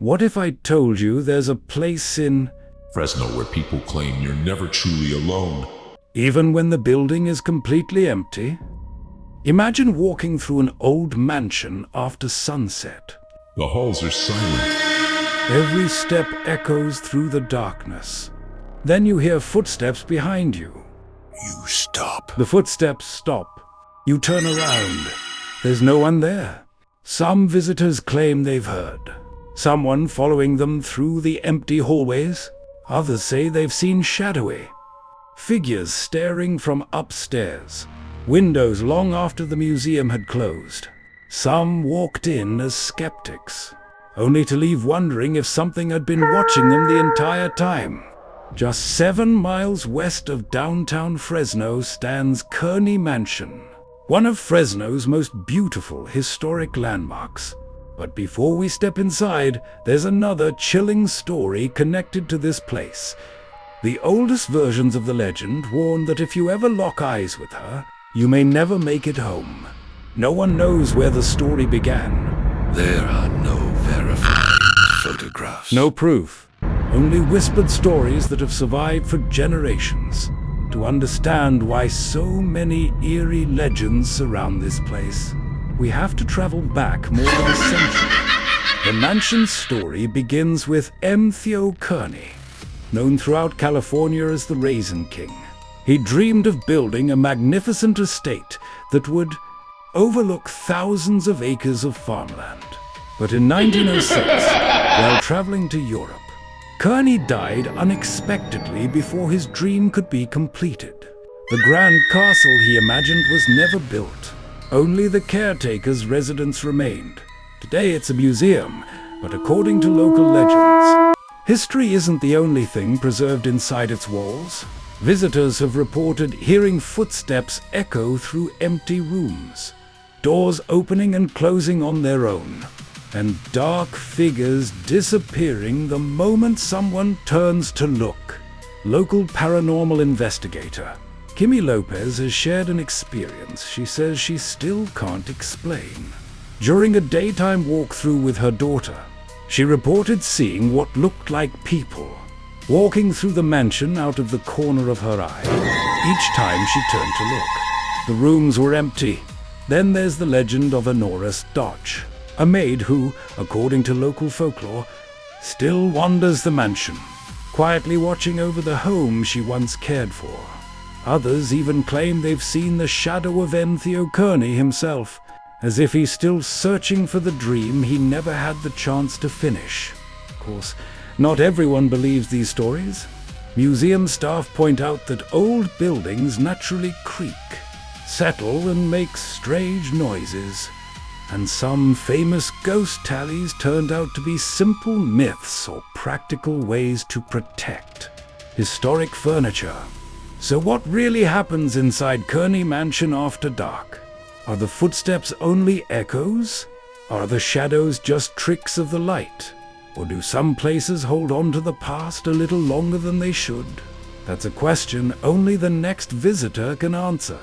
What if I told you there's a place in Fresno where people claim you're never truly alone? even when the building is completely empty? Imagine walking through an old mansion after sunset. The halls are silent. Every step echoes through the darkness. Then you hear footsteps behind you. You stop. The footsteps stop. You turn around. There's no one there. Some visitors claim they've heard someone following them through the empty hallways. Others say they've seen shadowy figures staring from upstairs, windows long after the museum had closed. Some walked in as skeptics, only to leave wondering if something had been watching them the entire time. Just 7 miles west of downtown Fresno stands Kearney Mansion, one of Fresno's most beautiful historic landmarks. But before we step inside, there's another chilling story connected to this place. The oldest versions of the legend warn that if you ever lock eyes with her, you may never make it home. No one knows where the story began. There are no verified photographs. No proof, only whispered stories that have survived for generations. To understand why so many eerie legends surround this place, we have to travel back more than a century. The mansion's story begins with Theo Kearney, known throughout California as the Raisin King. He dreamed of building a magnificent estate that would overlook thousands of acres of farmland. But in 1906, while traveling to Europe, Kearney died unexpectedly before his dream could be completed. The grand castle he imagined was never built. Only the caretaker's residence remained. Today it's a museum, but according to local legends, history isn't the only thing preserved inside its walls. Visitors have reported hearing footsteps echo through empty rooms, doors opening and closing on their own, and dark figures disappearing the moment someone turns to look. Local paranormal investigator Kimmy Lopez has shared an experience she says she still can't explain. During a daytime walkthrough with her daughter, she reported seeing what looked like people walking through the mansion out of the corner of her eye each time she turned to look. The rooms were empty. Then there's the legend of Honoris Dodge, a maid who, according to local folklore, still wanders the mansion, quietly watching over the home she once cared for. Others even claim they've seen the shadow of Theo Kearney himself, as if he's still searching for the dream he never had the chance to finish. Of course, not everyone believes these stories. Museum staff point out that old buildings naturally creak, settle, and make strange noises. And some famous ghost tallies turned out to be simple myths or practical ways to protect historic furniture. So what really happens inside Kearney Mansion after dark? Are the footsteps only echoes? Are the shadows just tricks of the light? Or do some places hold on to the past a little longer than they should? That's a question only the next visitor can answer.